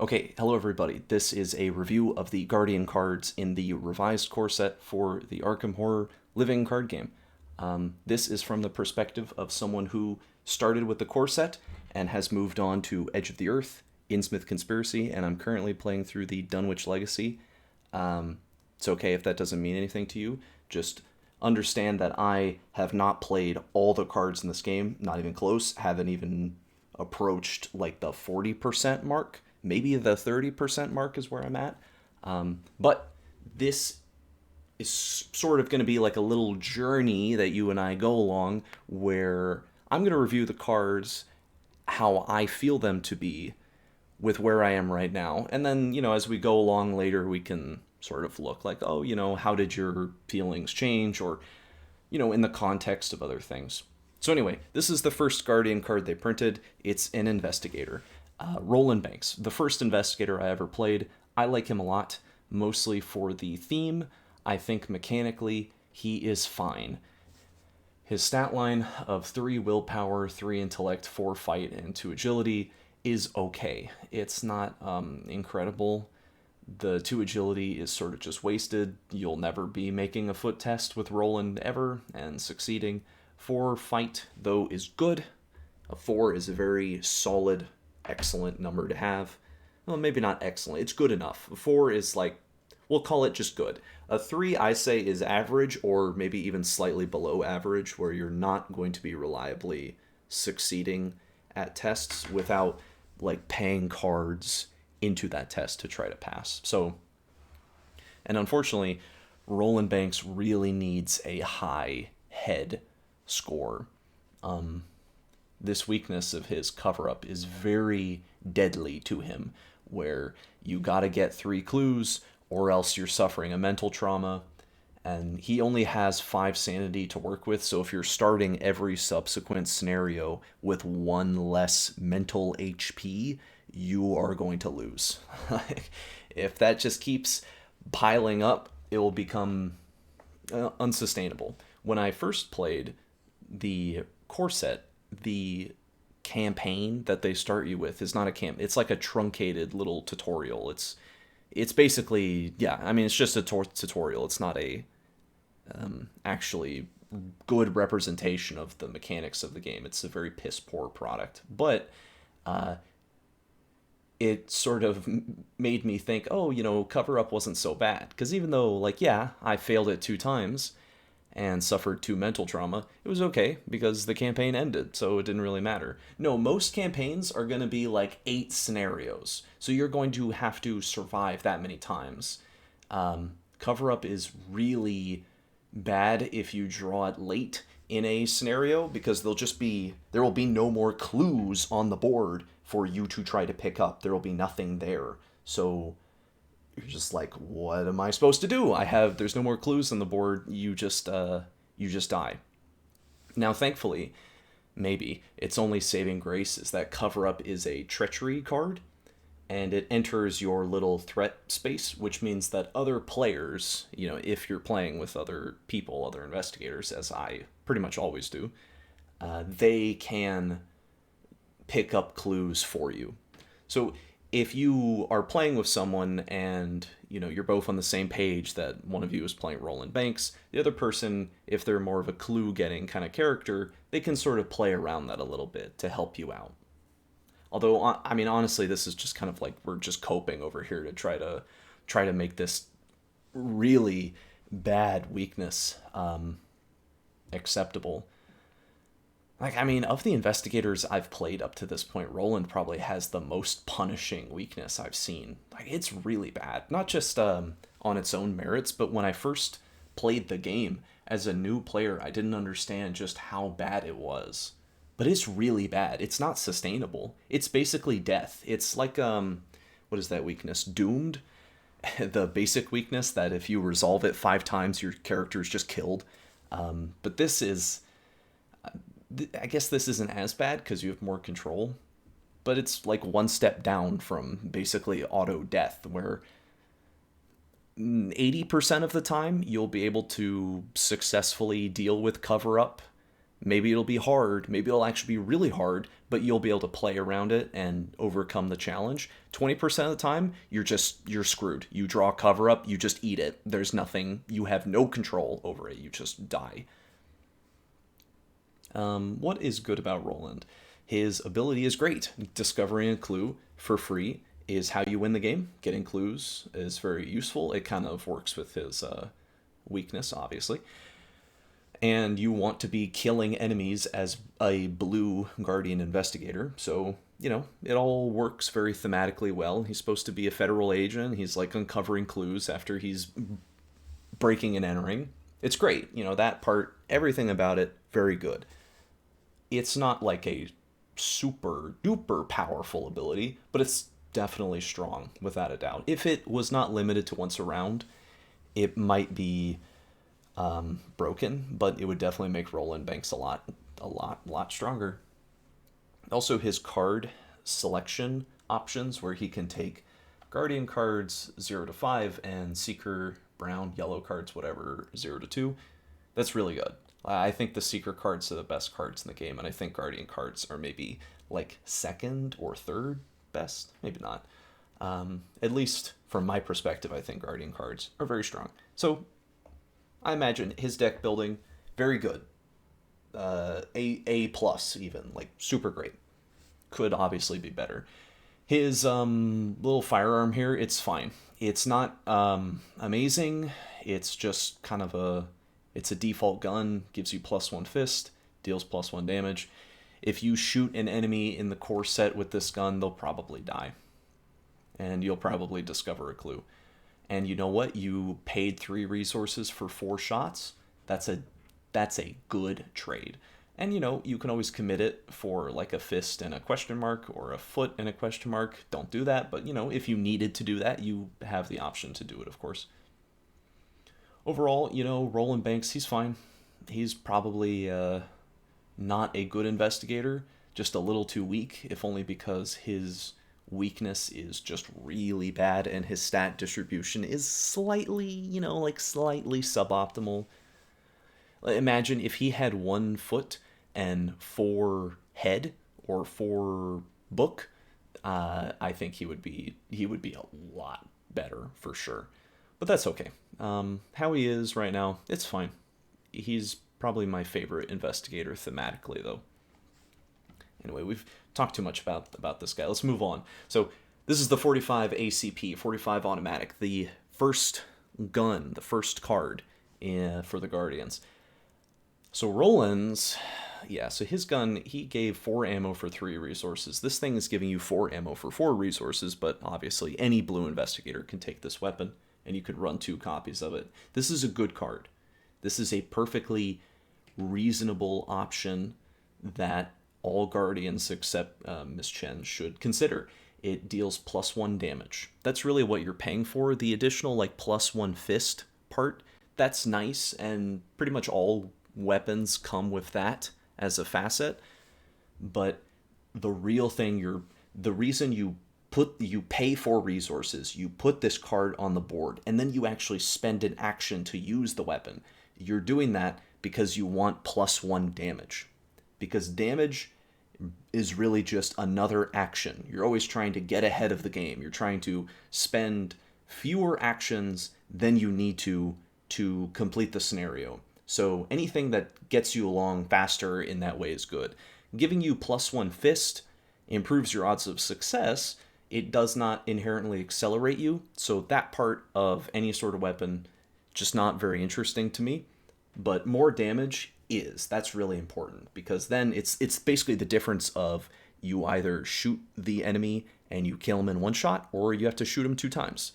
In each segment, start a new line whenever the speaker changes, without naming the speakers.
Okay, hello everybody. This is a review of the Guardian cards in the revised core set for the Arkham Horror Living card game. This is from the perspective of someone who started with the core set and has moved on to Edge of the Earth, Innsmouth Conspiracy, and I'm currently playing through the Dunwich Legacy. It's okay if that doesn't mean anything to you. Just understand that I have not played all the cards in this game, not even close, haven't even approached like the 40% mark. Maybe the 30% mark is where I'm at. But this is sort of going to be like a little journey that you and I go along where I'm going to review the cards how I feel them to be with where I am right now. And then, as we go along later, we can sort of look like, oh, how did your feelings change? Or, in the context of other things. So anyway, this is the first Guardian card they printed. It's an investigator. Roland Banks, the first investigator I ever played. I like him a lot, mostly for the theme. I think mechanically he is fine. His stat line of 3 willpower, 3 intellect, 4 fight, and 2 agility is okay. It's not incredible. The 2 agility is sort of just wasted. You'll never be making a foot test with Roland ever and succeeding. 4 fight, though, is good. A 4 is a very solid, excellent number to have. Well, maybe not excellent. It's good enough. A 4 is like, we'll call it just good. A 3, I say, is average or maybe even slightly below average, where you're not going to be reliably succeeding at tests without like paying cards into that test to try to pass. So, and unfortunately, Roland Banks really needs a high head score. This weakness of his cover-up is very deadly to him, where you gotta get 3 clues or else you're suffering a mental trauma, and he only has 5 sanity to work with, so if you're starting every subsequent scenario with 1 less mental HP, you are going to lose. If that just keeps piling up, it will become unsustainable. When I first played the core set, the campaign that they start you with is not a camp. It's like a truncated little tutorial. It's basically, yeah, I mean, it's just a tutorial. It's not a actually good representation of the mechanics of the game. It's a very piss poor product. But it sort of made me think, oh, cover up wasn't so bad. Because even though, like, yeah, I failed it 2 times and suffered 2 mental trauma, it was okay because the campaign ended, so it didn't really matter. No, most campaigns are going to be like 8 scenarios, so you're going to have to survive that many times. Cover up is really bad if you draw it late in a scenario, because there will be no more clues on the board for you to try to pick up. There will be nothing there. So you're just like, what am I supposed to do? There's no more clues on the board. You just die. Now, thankfully, maybe it's only saving grace is that cover up is a treachery card, and it enters your little threat space, which means that other players, if you're playing with other people, other investigators, as I pretty much always do, they can pick up clues for you. So if you are playing with someone and you're both on the same page that one of you is playing Roland Banks, the other person, if they're more of a clue getting kind of character, they can sort of play around that a little bit to help you out. Although, I mean, honestly, this is just kind of like we're just coping over here to try to make this really bad weakness acceptable. Like, I mean, of the investigators I've played up to this point, Roland probably has the most punishing weakness I've seen. Like, it's really bad. Not just on its own merits, but when I first played the game as a new player, I didn't understand just how bad it was. But it's really bad. It's not sustainable. It's basically death. It's like, what is that weakness? Doomed? The basic weakness that if you resolve it 5 times, your character is just killed. But this is... I guess this isn't as bad because you have more control, but it's like 1 step down from basically auto death, where 80% of the time you'll be able to successfully deal with cover up Maybe it'll be hard. Maybe it'll actually be really hard, but you'll be able to play around it and overcome the challenge. 20% of the time, you're screwed. You draw cover up, you just eat it. There's nothing, you have no control over it. You just die. What is good about Roland? His ability is great. Discovering a clue for free is how you win the game. Getting clues is very useful. It kind of works with his weakness, obviously. And you want to be killing enemies as a blue Guardian investigator. So, it all works very thematically well. He's supposed to be a federal agent. He's like uncovering clues after he's breaking and entering. It's great. That part, everything about it, very good. It's not like a super duper powerful ability, but it's definitely strong, without a doubt. If it was not limited to once a round, it might be broken, but it would definitely make Roland Banks a lot stronger. Also, his card selection options, where he can take Guardian cards 0 to 5 and Seeker, brown, yellow cards, whatever, 0 to 2. That's really good. I think the Seeker cards are the best cards in the game, and I think Guardian cards are maybe like second or third best. Maybe not. At least from my perspective, I think Guardian cards are very strong. So I imagine his deck building, very good. A plus even, like super great. Could obviously be better. His little firearm here, it's fine. It's not amazing. It's just kind of it's a default gun, gives you +1 fist, deals +1 damage. If you shoot an enemy in the core set with this gun, they'll probably die. And you'll probably discover a clue. And you know what? You paid 3 resources for 4 shots. That's a good trade. And you can always commit it for like a fist and a question mark, or a foot and a question mark. Don't do that, but if you needed to do that, you have the option to do it, of course. Overall, Roland Banks, he's fine. He's probably not a good investigator, just a little too weak, if only because his weakness is just really bad and his stat distribution is slightly, slightly suboptimal. Imagine if he had 1 foot and 4 head or 4 book. I think he would be a lot better for sure. But that's okay. How he is right now, it's fine. He's probably my favorite investigator thematically, though. Anyway, we've talked too much about this guy. Let's move on. So this is the 45 ACP, 45 automatic, the first gun, the first card for the Guardians. So Roland's, so his gun, he gave 4 ammo for 3 resources. This thing is giving you 4 ammo for 4 resources, but obviously any blue investigator can take this weapon, and you could run 2 copies of it. This is a good card. This is a perfectly reasonable option that all Guardians except Miss Chen should consider. It deals +1 damage. That's really what you're paying for. The additional +1 fist part, that's nice, and pretty much all weapons come with that as a facet. But the real thing, the reason you pay for resources, you put this card on the board, and then you actually spend an action to use the weapon. You're doing that because you want +1 damage. Because damage is really just another action. You're always trying to get ahead of the game. You're trying to spend fewer actions than you need to complete the scenario. So anything that gets you along faster in that way is good. Giving you +1 fist improves your odds of success. It does not inherently accelerate you, so that part of any sort of weapon, just not very interesting to me. But more damage is. That's really important, because then it's basically the difference of you either shoot the enemy and you kill him in 1 shot, or you have to shoot him 2 times.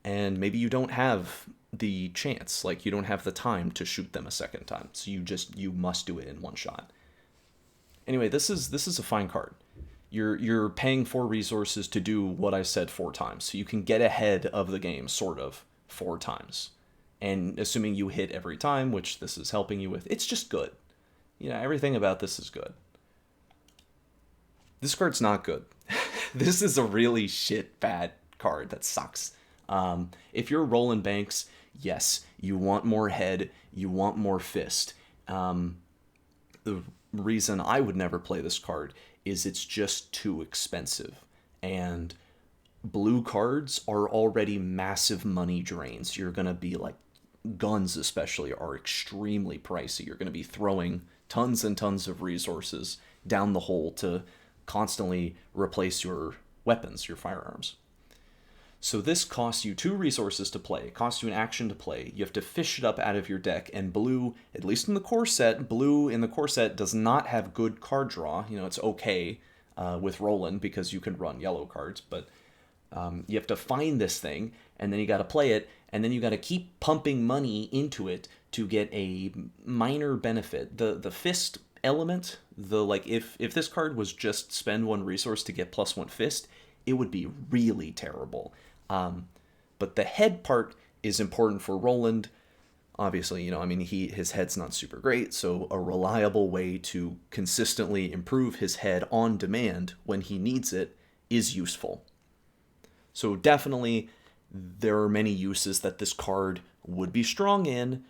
And maybe you don't have the chance, you don't have the time to shoot them a second time, so you must do it in 1 shot. Anyway, this is a fine card. You're paying 4 resources to do what I said 4 times, so you can get ahead of the game sort of 4 times. And assuming you hit every time, which this is helping you with, it's just good. Everything about this is good. This card's not good. This is a really bad card that sucks. If you're Roland Banks, yes, you want more head, you want more fist. the reason I would never play this card is it's just too expensive. And blue cards are already massive money drains. You're going to be like, guns especially are extremely pricey. You're going to be throwing tons and tons of resources down the hole to constantly replace your weapons, your firearms. So this costs you 2 resources to play. It costs you an action to play. You have to fish it up out of your deck. And blue, at least in the core set, blue in the core set does not have good card draw. You know, it's okay with Roland because you can run yellow cards, but you have to find this thing, and then you got to play it, and then you got to keep pumping money into it to get a minor benefit. The fist element, if this card was just spend 1 resource to get +1 fist, it would be really terrible. But the head part is important for Roland. Obviously, his head's not super great, so a reliable way to consistently improve his head on demand when he needs it is useful. So definitely, there are many uses that this card would be strong in.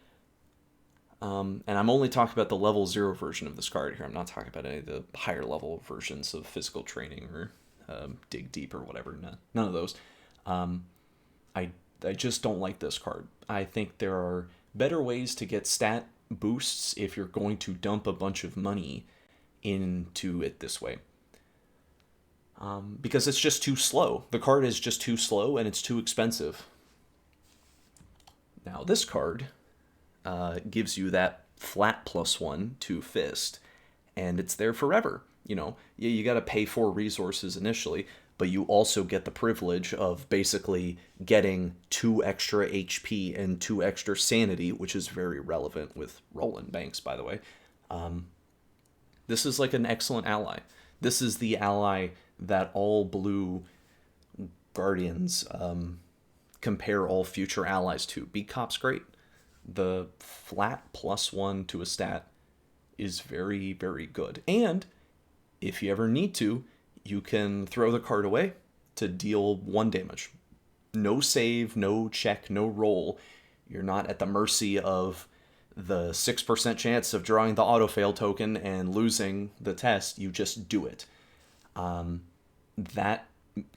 And I'm only talking about the level 0 version of this card here. I'm not talking about any of the higher level versions of physical training or dig deep or whatever. None of those. I just don't like this card. I think there are better ways to get stat boosts if you're going to dump a bunch of money into it this way. Because it's just too slow. The card is just too slow and it's too expensive. Now this card gives you that flat +1 to fist, and it's there forever. You got to pay 4 resources initially, but you also get the privilege of basically getting 2 extra HP and 2 extra sanity, which is very relevant with Roland Banks, by the way. This is like an excellent ally. This is the ally that all blue Guardians compare all future allies to. Beat Cop's great. The flat +1 to a stat is very, very good. And if you ever need to, you can throw the card away to deal 1 damage. No save, no check, no roll. You're not at the mercy of the 6% chance of drawing the autofail token and losing the test. You just do it. That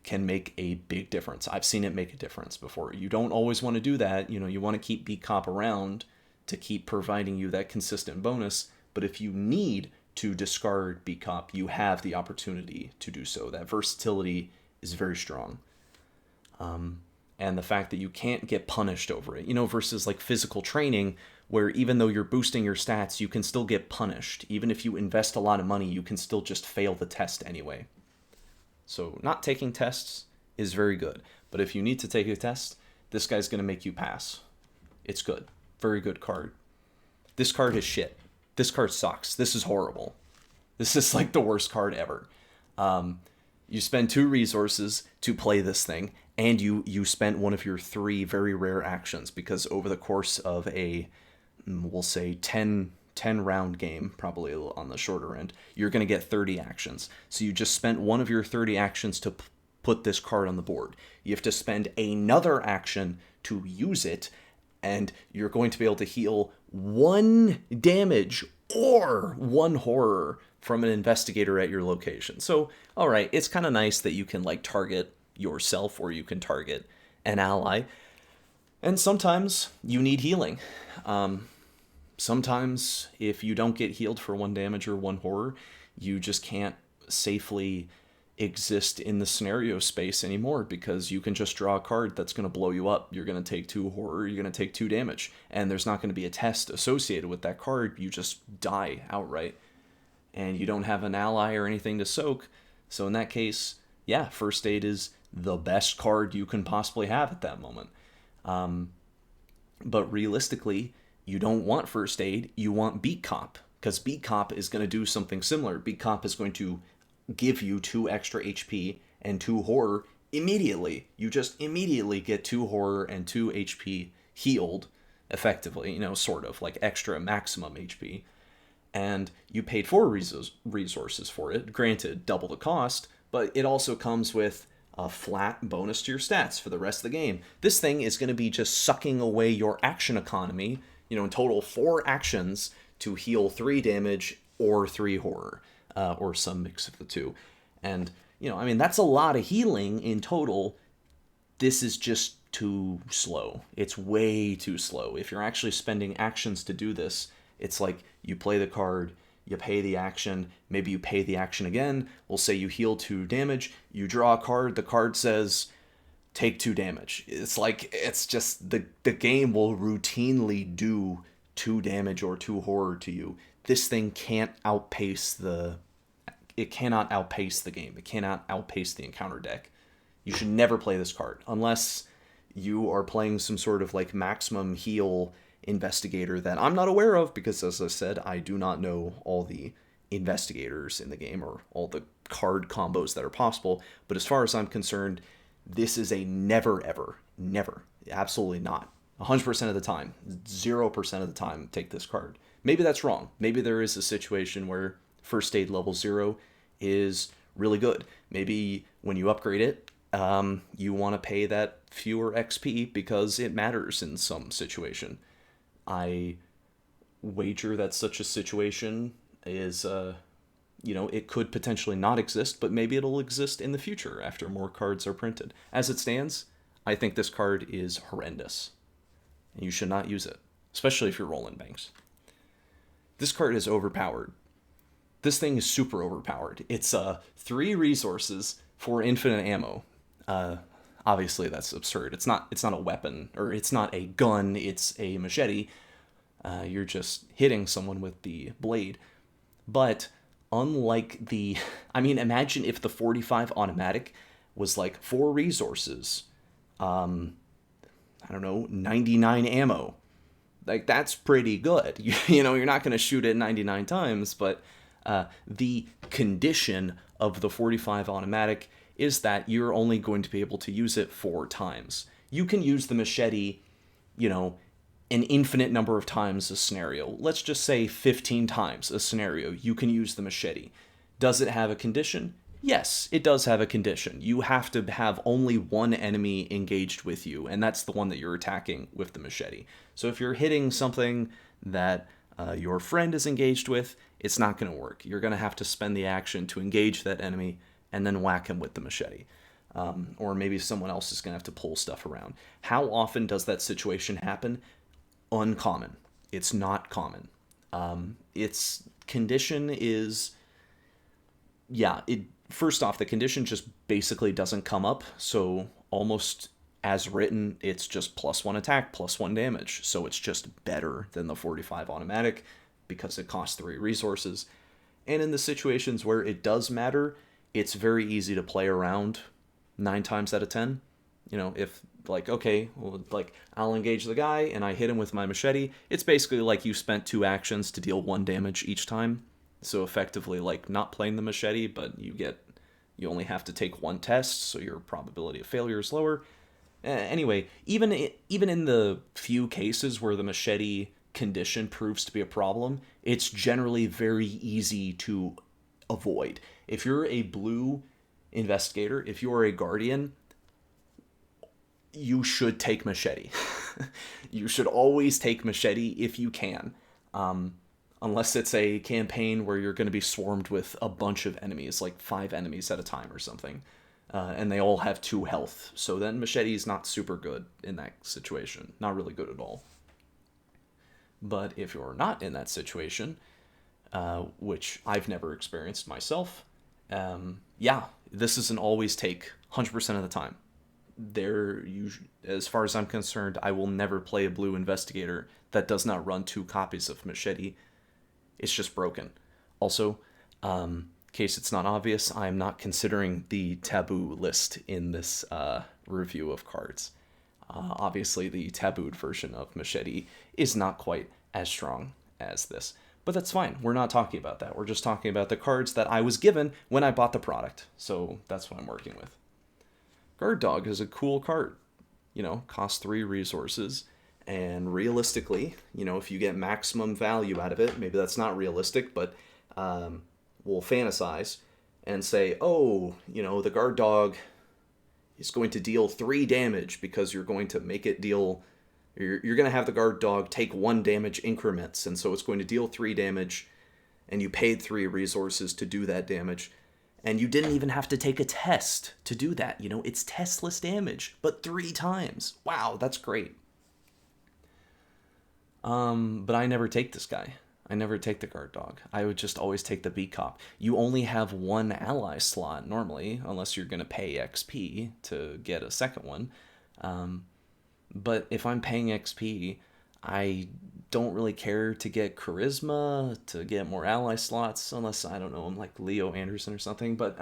can make a big difference. I've seen it make a difference before. You don't always want to do that. You want to keep Beat Cop around to keep providing you that consistent bonus. But if you need to discard Beat Cop, you have the opportunity to do so. That versatility is very strong. And the fact that you can't get punished over it, versus like physical training, where even though you're boosting your stats, you can still get punished. Even if you invest a lot of money, you can still just fail the test anyway. So not taking tests is very good. But if you need to take a test, this guy's going to make you pass. It's good. Very good card. This card is shit. This card sucks. This is horrible. This is like the worst card ever. You spend 2 resources to play this thing, and you spent one of your 3 very rare actions, because over the course of a, we'll say, 10 round game, probably on the shorter end, you're going to get 30 actions. So you just spent one of your 30 actions to put this card on the board. You have to spend another action to use it, and you're going to be able to heal 1 damage or 1 horror from an investigator at your location. So, all right, it's kind of nice that you can like target yourself or you can target an ally. And sometimes you need healing. Sometimes if you don't get healed for 1 damage or 1 horror, you just can't safely exist in the scenario space anymore, because you can just draw a card that's going to blow you up. You're going to take 2 horror, you're going to take 2 damage, and there's not going to be a test associated with that card. You just die outright, and you don't have an ally or anything to soak. So in that case, yeah, First Aid is the best card you can possibly have at that moment. But realistically, you don't want First Aid, you want Beat Cop, because Beat Cop is going to do something similar. Beat Cop is going to give you 2 extra HP and 2 horror immediately. You just immediately get 2 horror and 2 HP healed effectively, sort of like extra maximum HP. And you paid 4 resources for it, granted double the cost, but it also comes with a flat bonus to your stats for the rest of the game. This thing is going to be just sucking away your action economy, in total 4 actions to heal 3 damage or 3 horror, or some mix of the two. And, I mean, that's a lot of healing in total. This is just too slow. It's way too slow. If you're actually spending actions to do this, it's like you play the card, you pay the action, maybe you pay the action again. We'll say you heal 2 damage, you draw a card, the card says take 2 damage. It's like, it's just the game will routinely do 2 damage or 2 horror to you. This thing can't outpace it cannot outpace the game. It cannot outpace the encounter deck. You should never play this card unless you are playing some sort of like maximum heal investigator that I'm not aware of, because as I said, I do not know all the investigators in the game or all the card combos that are possible. But as far as I'm concerned, this is a never, ever, never, absolutely not. 100% of the time, 0% of the time, take this card. Maybe that's wrong. Maybe there is a situation where First Aid level 0 is really good. Maybe when you upgrade it, you want to pay that fewer XP because it matters in some situation. I wager that such a situation is, it could potentially not exist, but maybe it'll exist in the future after more cards are printed. As it stands, I think this card is horrendous. And you should not use it, especially if you're rolling banks. This card is overpowered. This thing is super overpowered. It's 3 resources for infinite ammo. Obviously, that's absurd. It's not a weapon, or it's not a gun. It's a machete. You're just hitting someone with the blade. But unlike imagine if the 45 automatic was like 4 resources. 99 ammo. Like, that's pretty good. You're not going to shoot it 99 times, but the condition of the 45 automatic is that you're only going to be able to use it 4 times. You can use the machete, an infinite number of times a scenario. Let's just say 15 times a scenario you can use the machete. Does it have a condition? Yes, it does have a condition. You have to have only 1 enemy engaged with you, and that's the one that you're attacking with the machete. So if you're hitting something that your friend is engaged with, it's not going to work. You're going to have to spend the action to engage that enemy and then whack him with the machete. Or maybe someone else is going to have to pull stuff around. How often does that situation happen? Uncommon. It's not common. Its condition is... First off, the condition just basically doesn't come up, so almost as written, it's just +1 attack, +1 damage, so it's just better than the 45 automatic because it costs 3 resources. And in the situations where it does matter, it's very easy to play around 9 times out of 10. If, I'll engage the guy and I hit him with my machete, it's basically like you spent 2 actions to deal 1 damage each time. So effectively, not playing the machete, but you only have to take 1 test, so your probability of failure is lower. Anyway, even in the few cases where the machete condition proves to be a problem, it's generally very easy to avoid. If you're a blue investigator, if you're a guardian, you should take machete. You should always take machete if you can. Unless it's a campaign where you're going to be swarmed with a bunch of enemies, like 5 enemies at a time or something. And they all have 2 health. So then machete is not super good in that situation. Not really good at all. But if you're not in that situation, which I've never experienced myself, this is an always take 100% of the time. As far as I'm concerned, I will never play a blue investigator that does not run 2 copies of machete. It's just broken. Also, in case it's not obvious, I am not considering the taboo list in this review of cards. Obviously, the tabooed version of machete is not quite as strong as this. But that's fine. We're not talking about that. We're just talking about the cards that I was given when I bought the product. So that's what I'm working with. Guard Dog is a cool card. Costs 3 resources. And realistically, if you get maximum value out of it, maybe that's not realistic, but we'll fantasize and say, the guard dog is going to deal 3 damage because you're going to make it deal... You're going to have the guard dog take 1 damage increments, and so it's going to deal 3 damage and you paid 3 resources to do that damage, and you didn't even have to take a test to do that. You know, it's testless damage, but 3 times. Wow, that's great. But I never take this guy. I never take the guard dog. I would just always take the beat cop. You only have 1 ally slot normally, unless you're going to pay XP to get a second one. But if I'm paying XP, I don't really care to get charisma, to get more ally slots, unless, I don't know, I'm like Leo Anderson or something. But,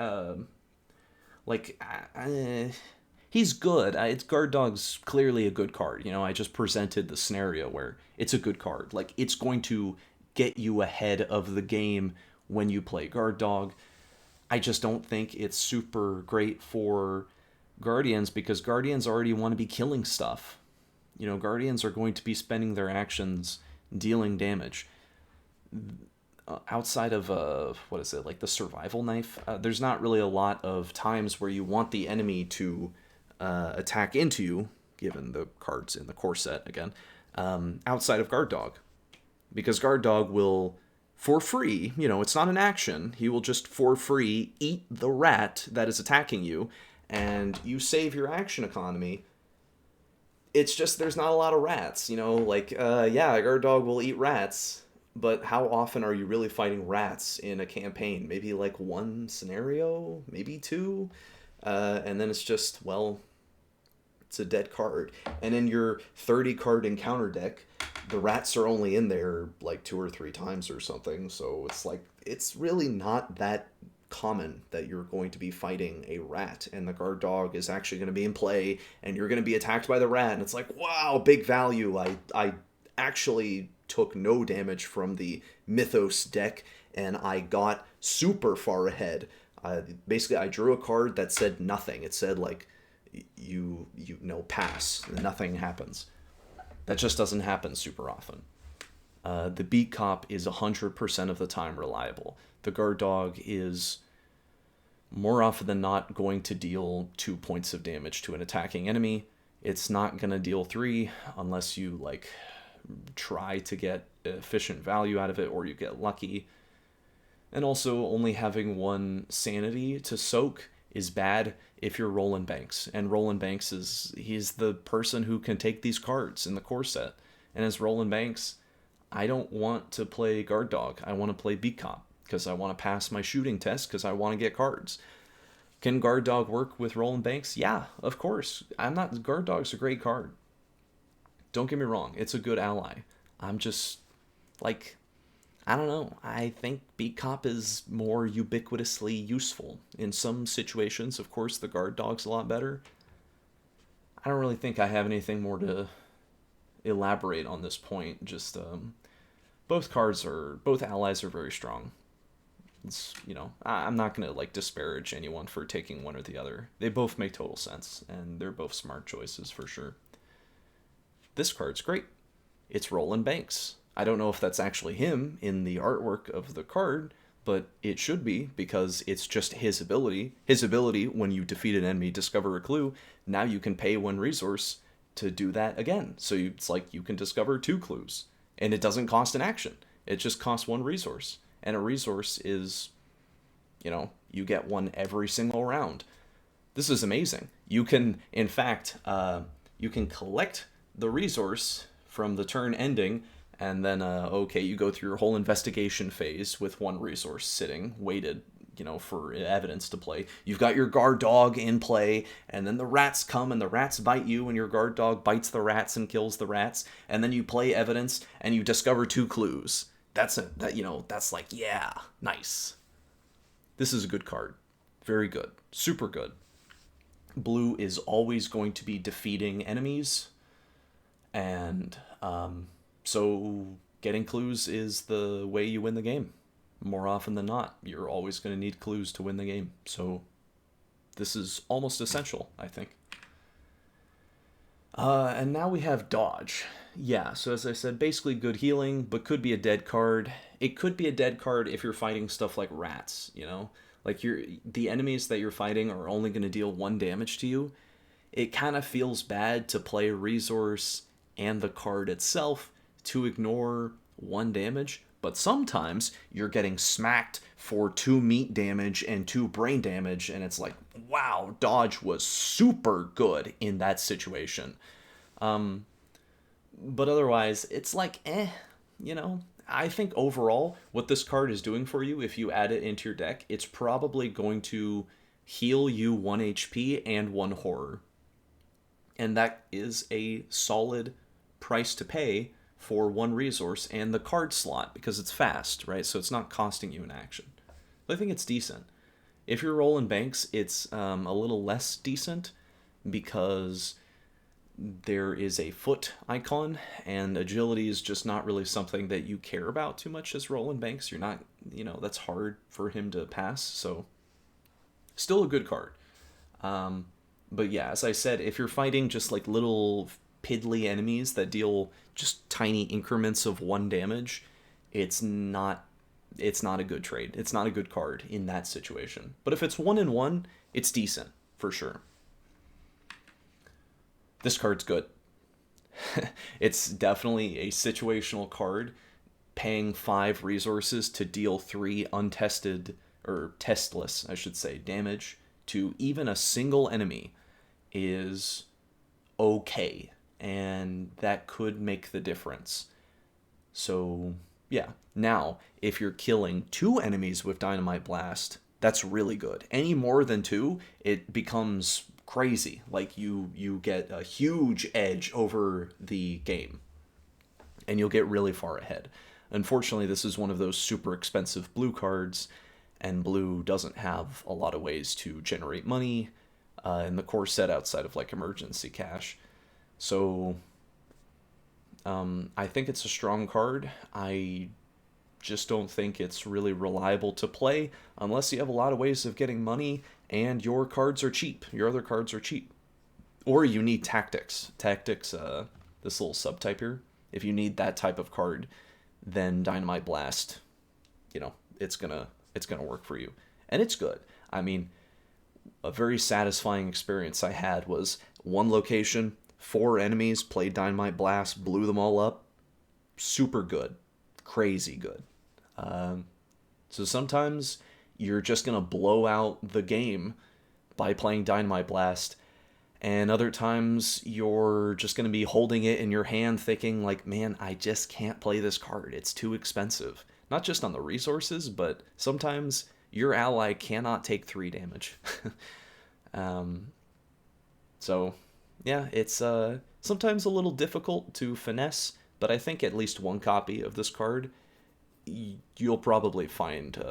he's good. It's Guard Dog's clearly a good card. You know, I just presented the scenario where it's a good card. Like, it's going to get you ahead of the game when you play Guard Dog. I just don't think it's super great for Guardians, because Guardians already want to be killing stuff. You know, Guardians are going to be spending their actions dealing damage. Outside of, what is it, like the survival knife, there's not really a lot of times where you want the enemy to attack into you, given the cards in the core set again, outside of Guard Dog. Because Guard Dog will, for free, you know, it's not an action, he will just for free eat the rat that is attacking you, and you save your action economy. It's just there's not a lot of rats, you know, like, yeah, Guard Dog will eat rats, but how often are you really fighting rats in a campaign? Maybe like 1 scenario, maybe 2, and then it's just, well, it's a dead card. And in your 30 card encounter deck, the rats are only in there like 2 or 3 times or something, so it's like, it's really not that common that you're going to be fighting a rat, and the Guard Dog is actually going to be in play, and you're going to be attacked by the rat, and it's like, wow, big value. I actually took no damage from the Mythos deck, and I got super far ahead. Basically, I drew a card that said nothing. It said, like, you know, pass, and nothing happens. That just doesn't happen super often. The Beat Cop is 100% of the time reliable. The Guard Dog is more often than not going to deal 2 points of damage to an attacking enemy. It's not going to deal 3 unless you, like, try to get efficient value out of it, or you get lucky. And also, only having 1 sanity to soak is bad if you're Roland Banks. And Roland Banks he's the person who can take these cards in the core set. And as Roland Banks, I don't want to play Guard Dog. I want to play Beat Cop, because I want to pass my shooting test, because I want to get cards. Can Guard Dog work with Roland Banks? Yeah, of course. Guard Dog's a great card. Don't get me wrong, it's a good ally. I'm just, like, I don't know. I think Beat Cop is more ubiquitously useful. In some situations, of course, the Guard Dog's a lot better. I don't really think I have anything more to elaborate on this point. Just, both allies are very strong. It's, you know, I'm not going to, like, disparage anyone for taking one or the other. They both make total sense, and they're both smart choices for sure. This card's great. It's Roland Banks. I don't know if that's actually him in the artwork of the card, but it should be, because it's just his ability. His ability, when you defeat an enemy, discover a clue, now you can pay 1 resource to do that again. So it's like you can discover 2 clues, and it doesn't cost an action. It just costs 1 resource. And a resource is, you know, you get 1 every single round. This is amazing. You can, in fact, you can collect the resource from the turn ending, and then, okay, you go through your whole investigation phase with 1 resource sitting, waited, you know, for evidence to play. You've got your Guard Dog in play, and then the rats come, and the rats bite you, and your Guard Dog bites the rats and kills the rats, and then you play evidence, and you discover 2 clues. That's like, yeah, nice. This is a good card. Very good. Super good. Blue is always going to be defeating enemies, and so getting clues is the way you win the game. More often than not, you're always going to need clues to win the game. So this is almost essential, I think. And now we have Dodge. Yeah, so as I said, basically good healing, but could be a dead card. It could be a dead card if you're fighting stuff like rats, you know? Like, the enemies that you're fighting are only going to deal 1 damage to you. It kind of feels bad to play a resource and the card itself to ignore 1 damage, But sometimes you're getting smacked for 2 meat damage and 2 brain damage, and it's like, wow, dodge was super good in that situation. But otherwise, it's like, you know. I think overall, what this card is doing for you, if you add it into your deck, it's probably going to heal you 1 HP and 1 horror. And that is a solid price to pay for 1 resource and the card slot, because it's fast, right? So it's not costing you an action. But I think it's decent. If you're rolling banks, it's a little less decent because there is a foot icon, and agility is just not really something that you care about too much as Roland Banks. You're not, that's hard for him to pass, so still a good card. But yeah, as I said, if you're fighting just like little piddly enemies that deal just tiny increments of 1 damage, it's not a good trade. It's not a good card in that situation. But if it's 1-1, it's decent, for sure. This card's good. It's definitely a situational card. Paying 5 resources to deal 3 untested, or testless, I should say, damage to even a single enemy is okay. And that could make the difference. So, yeah. Now, if you're killing 2 enemies with Dynamite Blast, that's really good. Any more than 2, it becomes crazy. Like you get a huge edge over the game, and you'll get really far ahead. Unfortunately, this is one of those super expensive blue cards, and blue doesn't have a lot of ways to generate money in the core set outside of like emergency cash. So I think it's a strong card. I just don't think it's really reliable to play unless you have a lot of ways of getting money and your cards are cheap. Your other cards are cheap. Or you need tactics. Tactics, this little subtype here. If you need that type of card, then Dynamite Blast, it's gonna work for you. And it's good. I mean, a very satisfying experience I had was 1 location, 4 enemies, played Dynamite Blast, blew them all up. Super good. Crazy good. So sometimes you're just going to blow out the game by playing Dynamite Blast, and other times you're just going to be holding it in your hand thinking like, man, I just can't play this card. It's too expensive. Not just on the resources, but sometimes your ally cannot take 3 damage. So, yeah, it's sometimes a little difficult to finesse, but I think at least 1 copy of this card, you'll probably find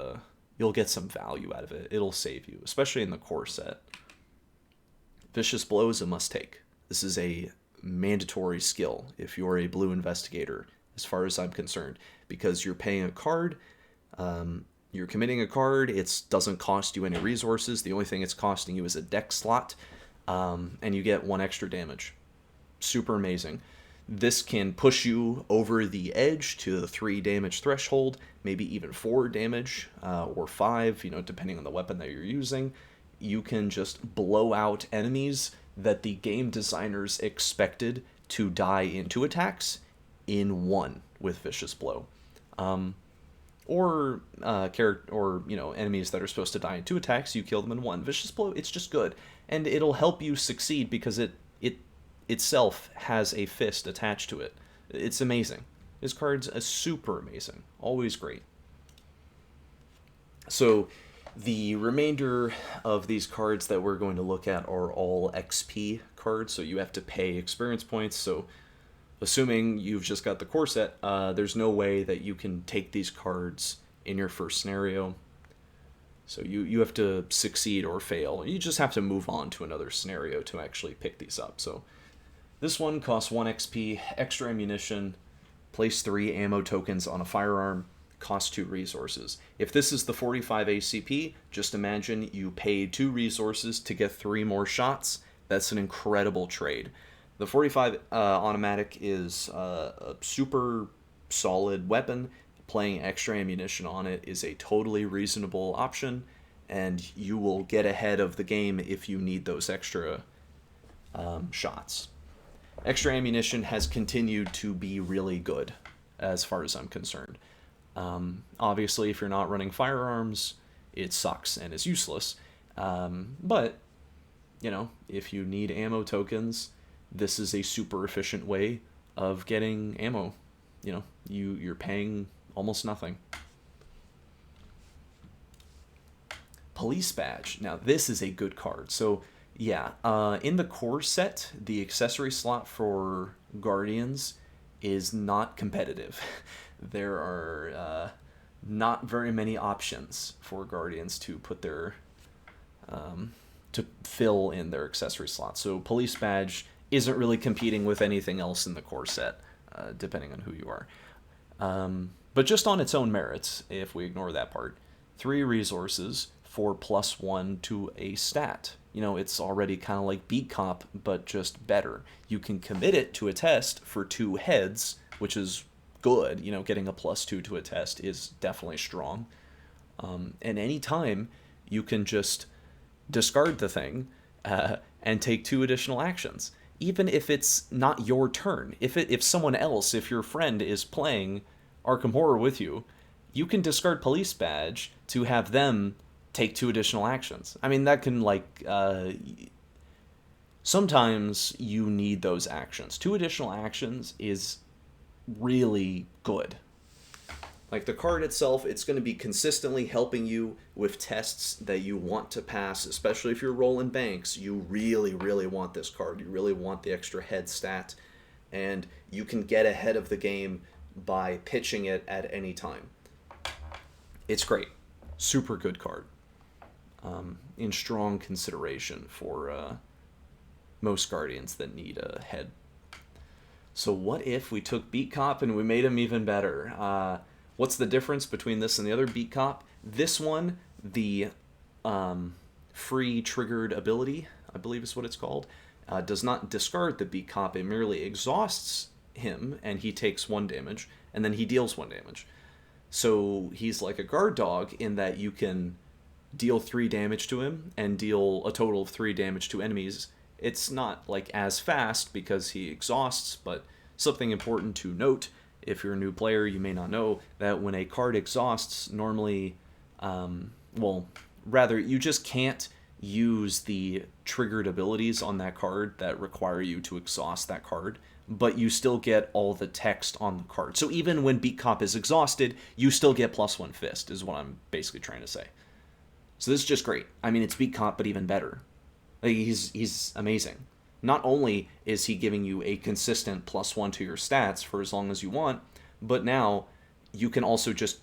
you'll get some value out of it. It'll save you, especially in the core set. Vicious Blow is a must-take. This is a mandatory skill if you're a blue investigator, as far as I'm concerned, because you're paying a card, you're committing a card, it doesn't cost you any resources, the only thing it's costing you is a deck slot, and you get 1 extra damage. Super amazing. This can push you over the edge to the 3 damage threshold, maybe even 4 damage, or 5, depending on the weapon that you're using. You can just blow out enemies that the game designers expected to die in 2 attacks in 1 with Vicious Blow. Or enemies that are supposed to die in 2 attacks, you kill them in 1. Vicious Blow, it's just good. And it'll help you succeed because it itself has a fist attached to it. It's amazing. This card's super amazing. Always great. So the remainder of these cards that we're going to look at are all XP cards, so you have to pay experience points. So assuming you've just got the core set, there's no way that you can take these cards in your first scenario. So you have to succeed or fail. You just have to move on to another scenario to actually pick these up. So this one costs 1 XP, extra ammunition, place 3 ammo tokens on a firearm, costs 2 resources. If this is the 45 ACP, just imagine you paid 2 resources to get 3 more shots. That's an incredible trade. The 45 automatic is a super solid weapon. Playing extra ammunition on it is a totally reasonable option, and you will get ahead of the game if you need those extra shots. Extra ammunition has continued to be really good, as far as I'm concerned. Obviously, if you're not running firearms, it sucks and is useless. But, if you need ammo tokens, this is a super efficient way of getting ammo. You're paying almost nothing. Police Badge. Now, this is a good card. So, yeah, in the core set, the accessory slot for Guardians is not competitive. There are not very many options for Guardians to put their to fill in their accessory slot. So Police Badge isn't really competing with anything else in the core set, depending on who you are. But just on its own merits, if we ignore that part, 3 resources for +1 to a stat. It's already kind of like Beat Cop, but just better. You can commit it to a test for 2 heads, which is good. Getting a +2 to a test is definitely strong. And anytime you can just discard the thing and take 2 additional actions, even if it's not your turn. If someone else, if your friend is playing Arkham Horror with you, you can discard Police Badge to have them take 2 additional actions. I mean, that can sometimes you need those actions. 2 additional actions is really good. Like, the card itself, it's going to be consistently helping you with tests that you want to pass, especially if you're rolling banks. You really, really want this card. You really want the extra head stat, and you can get ahead of the game by pitching it at any time. It's great. Super good card. In strong consideration for most Guardians that need a head. So what if we took Beat Cop and we made him even better? What's the difference between this and the other Beat Cop? This one, the free triggered ability, I believe is what it's called, does not discard the Beat Cop. It merely exhausts him, and he takes 1 damage, and then he deals 1 damage. So he's like a guard dog in that you can deal 3 damage to him and deal a total of 3 damage to enemies. It's not like as fast because he exhausts, but something important to note, if you're a new player, you may not know that when a card exhausts, normally, you just can't use the triggered abilities on that card that require you to exhaust that card, but you still get all the text on the card. So even when Beat Cop is exhausted, you still get +1 fist, is what I'm basically trying to say. So this is just great. I mean, it's Beat Cop, but even better. Like, he's amazing. Not only is he giving you a consistent +1 to your stats for as long as you want, but now you can also just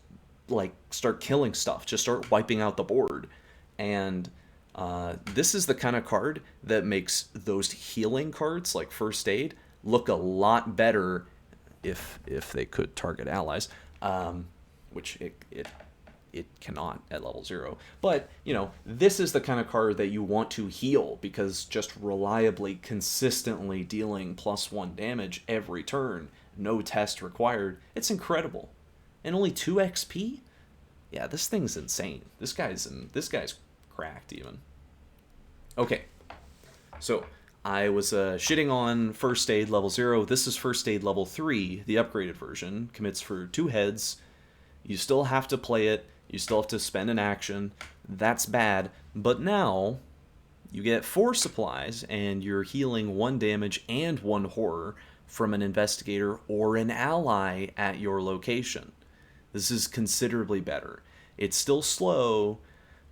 start killing stuff, just start wiping out the board. And this is the kind of card that makes those healing cards like First Aid look a lot better if they could target allies, which it cannot at level 0. But, this is the kind of card that you want to heal, because just reliably, consistently dealing +1 damage every turn, no test required, it's incredible. And only 2 XP? Yeah, this thing's insane. This guy's cracked even. Okay, so I was shitting on First Aid level 0. This is First Aid level 3, the upgraded version. Commits for 2 heads. You still have to play it. You still have to spend an action. That's bad. But now, you get 4 supplies, and you're healing 1 damage and 1 horror from an investigator or an ally at your location. This is considerably better. It's still slow,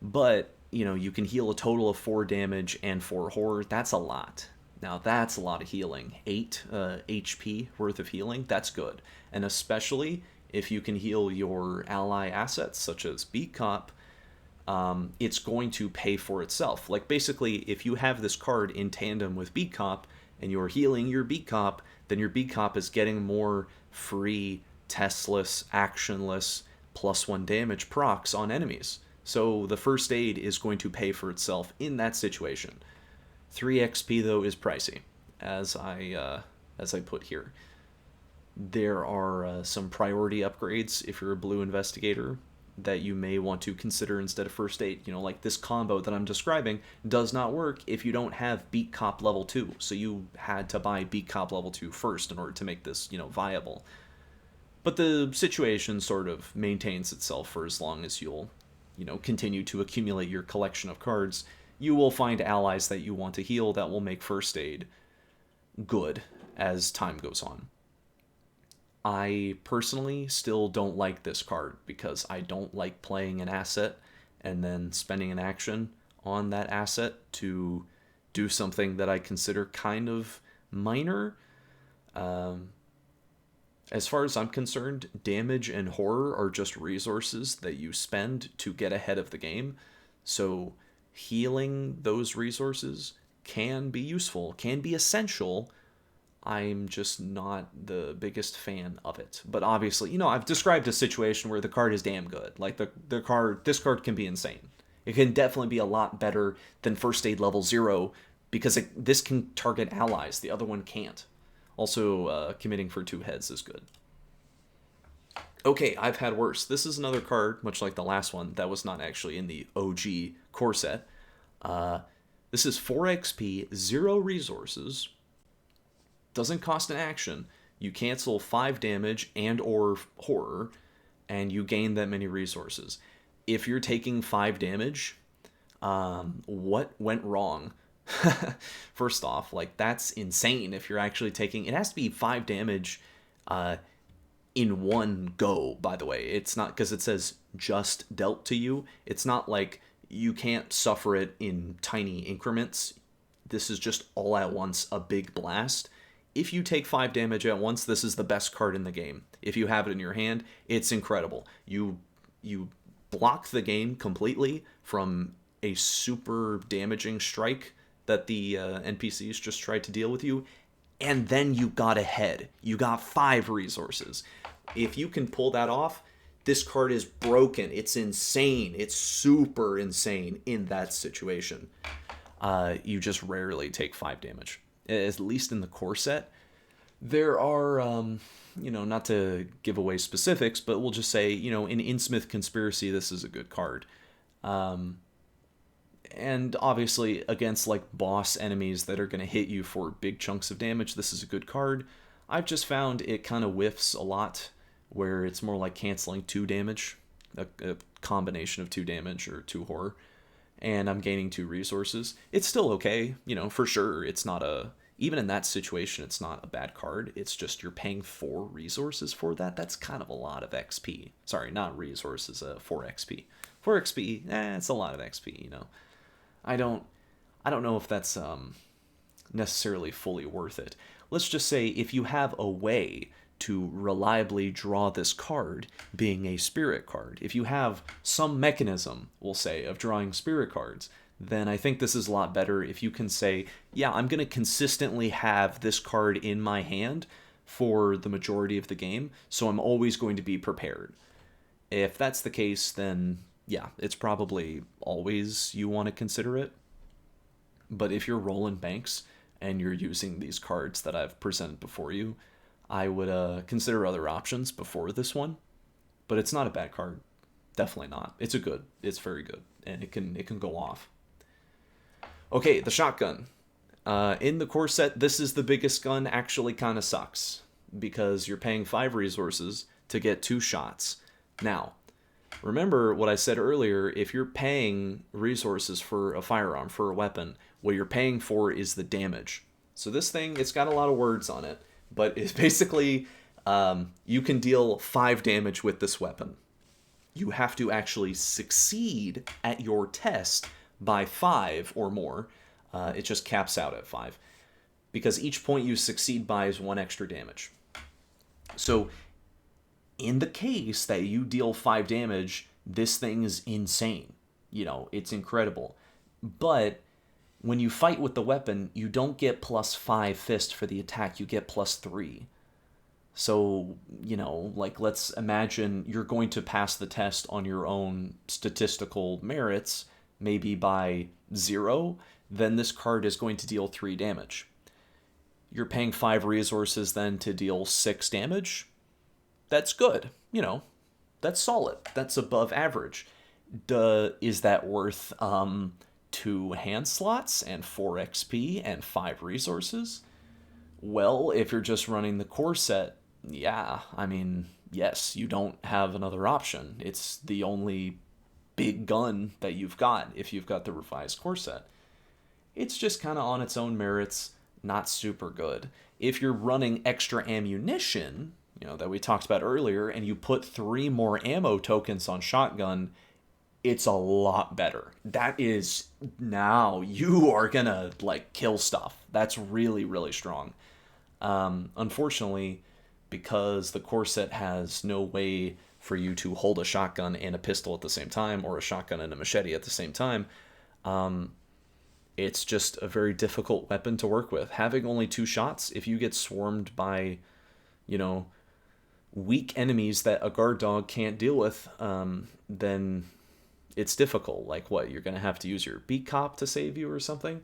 but, you can heal a total of 4 damage and 4 horror. That's a lot. Now, that's a lot of healing. 8 HP worth of healing, that's good. And especially if you can heal your ally assets, such as Beat Cop, it's going to pay for itself. Like, basically, if you have this card in tandem with Beat Cop, and you're healing your Beat Cop, then your Beat Cop is getting more free, testless, actionless, +1 damage procs on enemies. So the First Aid is going to pay for itself in that situation. 3 XP, though, is pricey, as I put here. There are some priority upgrades if you're a blue investigator that you may want to consider instead of First Aid. Like this combo that I'm describing does not work if you don't have Beat Cop level 2. So you had to buy Beat Cop level 2 first in order to make this, viable. But the situation sort of maintains itself for as long as you'll, continue to accumulate your collection of cards. You will find allies that you want to heal that will make first aid good as time goes on. I personally still don't like this card because I don't like playing an asset and then spending an action on that asset to do something that I consider kind of minor. As far as I'm concerned, damage and horror are just resources that you spend to get ahead of the game. So healing those resources can be useful, can be essential. I'm just not the biggest fan of it. But obviously, I've described a situation where the card is damn good. Like this card can be insane. It can definitely be a lot better than First Aid level 0 because this can target allies. The other one can't. Also, committing for 2 heads is good. Okay, I've had worse. This is another card, much like the last one, that was not actually in the OG core set. This is 4 XP, 0 resources, doesn't cost an action. You cancel 5 damage and or horror, and you gain that many resources. If you're taking 5 damage, what went wrong? First off, that's insane. If you're actually taking, it has to be 5 damage in one go, by the way. It's not, because it says just dealt to you. It's not like you can't suffer it in tiny increments. This is just all at once a big blast. If you take 5 damage at once, this is the best card in the game. If you have it in your hand, it's incredible. You block the game completely from a super damaging strike that the NPCs just tried to deal with you, and then you got ahead. You got 5 resources. If you can pull that off, this card is broken. It's insane. It's super insane in that situation. You just rarely take 5 damage, at least in the core set. There are, not to give away specifics, but we'll just say, in Innsmouth Conspiracy, this is a good card. And obviously, against boss enemies that are going to hit you for big chunks of damage, this is a good card. I've just found it kind of whiffs a lot, where it's more like canceling 2 damage, a combination of 2 damage or 2 horror, and I'm gaining 2 resources. It's still okay, for sure. It's not even in that situation, it's not a bad card. It's just you're paying 4 resources for that. That's kind of a lot of XP. Sorry, not resources, 4 XP. 4 XP, it's a lot of XP, I don't know if that's necessarily fully worth it. Let's just say if you have a way to reliably draw this card, being a spirit card, if you have some mechanism, we'll say, of drawing spirit cards, then I think this is a lot better if you can say, yeah, I'm going to consistently have this card in my hand for the majority of the game, so I'm always going to be prepared. If that's the case, then yeah, it's probably always you want to consider it. But if you're rolling banks and you're using these cards that I've presented before you, I would consider other options before this one. But it's not a bad card. Definitely not. It's very good. And it can go off. Okay, the shotgun. In the core set, this is the biggest gun. Actually kind of sucks, because you're paying 5 resources to get 2 shots. Now, remember what I said earlier, if you're paying resources for a firearm, for a weapon, what you're paying for is the damage. So this thing, it's got a lot of words on it, but it's basically, you can deal 5 damage with this weapon. You have to actually succeed at your test by 5 or more. It just caps out at 5. Because each point you succeed by is 1 extra damage. So in the case that you deal 5 damage, this thing is insane. It's incredible. But when you fight with the weapon, you don't get +5 fist for the attack, you get +3. So, let's imagine you're going to pass the test on your own statistical merits, maybe by 0, then this card is going to deal 3 damage. You're paying 5 resources then to deal 6 damage. That's good. That's solid. That's above average. Is that worth 2 hand slots and 4 XP and 5 resources? Well, if you're just running the core set, Yeah, I mean, yes, you don't have another option. It's the only big gun that you've got if you've got the revised core set. It's just kind of on its own merits, not super good. If you're running extra ammunition, that we talked about earlier, and you put 3 more ammo tokens on shotgun, it's a lot better. That is, now you are gonna like kill stuff. That's really, really strong. Unfortunately, because the core set has no way for you to hold a shotgun and a pistol at the same time, or a shotgun and a machete at the same time, it's just a very difficult weapon to work with. Having only 2 shots, if you get swarmed by, you know, weak enemies that a guard dog can't deal with, then it's difficult. Like, what, you're going to have to use your beat cop to save you or something?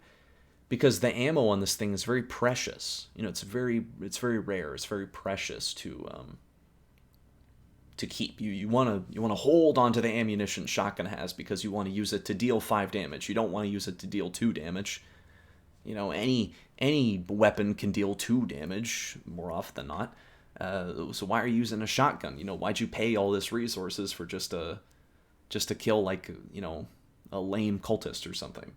Because the ammo on this thing is very precious. It's very rare. It's very precious to keep. You want to hold on to the ammunition shotgun has, because you want to use it to deal 5 damage. You don't want to use it to deal 2 damage. Any weapon can deal 2 damage more often than not. So why are you using a shotgun? Why'd you pay all this resources for just to kill, like, a lame cultist or something?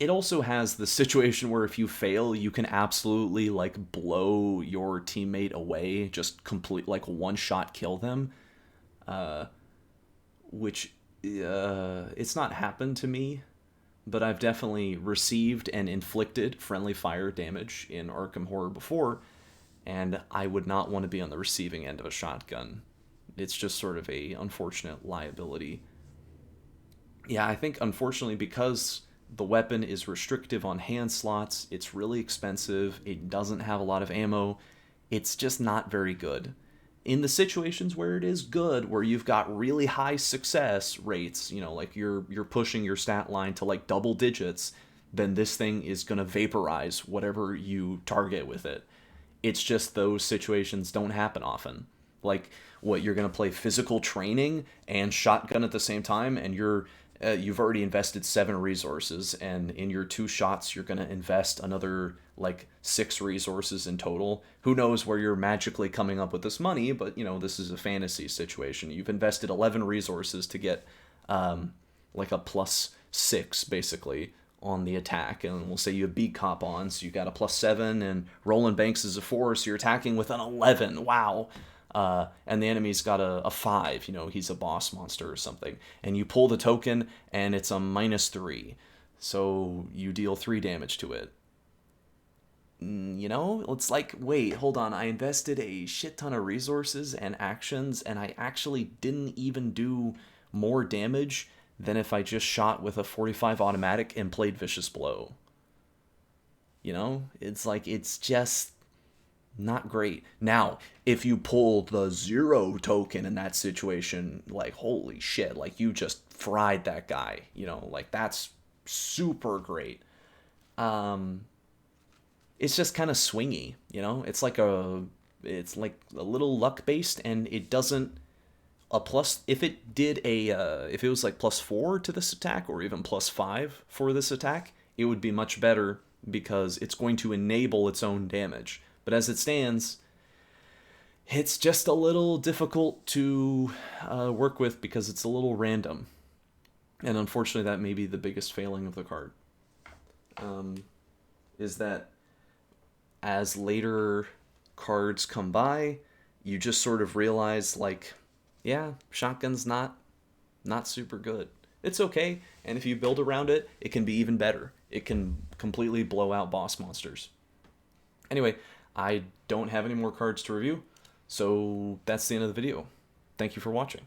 It also has the situation where if you fail, you can absolutely like blow your teammate away, just complete, like, one shot kill them, which it's not happened to me, but I've definitely received and inflicted friendly fire damage in Arkham Horror before, and I would not want to be on the receiving end of a shotgun. It's just sort of a unfortunate liability. Yeah, I think unfortunately, because the weapon is restrictive on hand slots, it's really expensive, it doesn't have a lot of ammo, it's just not very good. In the situations where it is good, where you've got really high success rates, like you're pushing your stat line to like double digits, then this thing is going to vaporize whatever you target with it. It's just those situations don't happen often. Like, what, you're going to play physical training and shotgun at the same time, and you've already invested 7 resources, and in your 2 shots you're going to invest another like 6 resources in total. Who knows where you're magically coming up with this money, but this is a fantasy situation. You've invested 11 resources to get like a +6 basically on the attack, and we'll say you have beat cop on, so you got a +7, and Roland Banks is a 4, so you're attacking with an 11. Wow. And the enemy's got a 5, he's a boss monster or something, and you pull the token and it's a -3, so you deal 3 damage to it. It's like, wait, hold on, I invested a shit ton of resources and actions, and I actually didn't even do more damage than if I just shot with a 45 automatic and played Vicious Blow. It's like, it's just not great. Now, if you pull the 0 token in that situation, like, holy shit, like, you just fried that guy, like, that's super great. It's just kind of swingy, it's like a little luck based, and it doesn't, a plus, if it did if it was like +4 to this attack, or even +5 for this attack, it would be much better, because it's going to enable its own damage. But as it stands, it's just a little difficult to work with, because it's a little random. And unfortunately, that may be the biggest failing of the card. Is that as later cards come by, you just sort of realize, like, yeah, shotgun's not super good. It's okay, and if you build around it, it can be even better. It can completely blow out boss monsters. Anyway, I don't have any more cards to review, so that's the end of the video. Thank you for watching.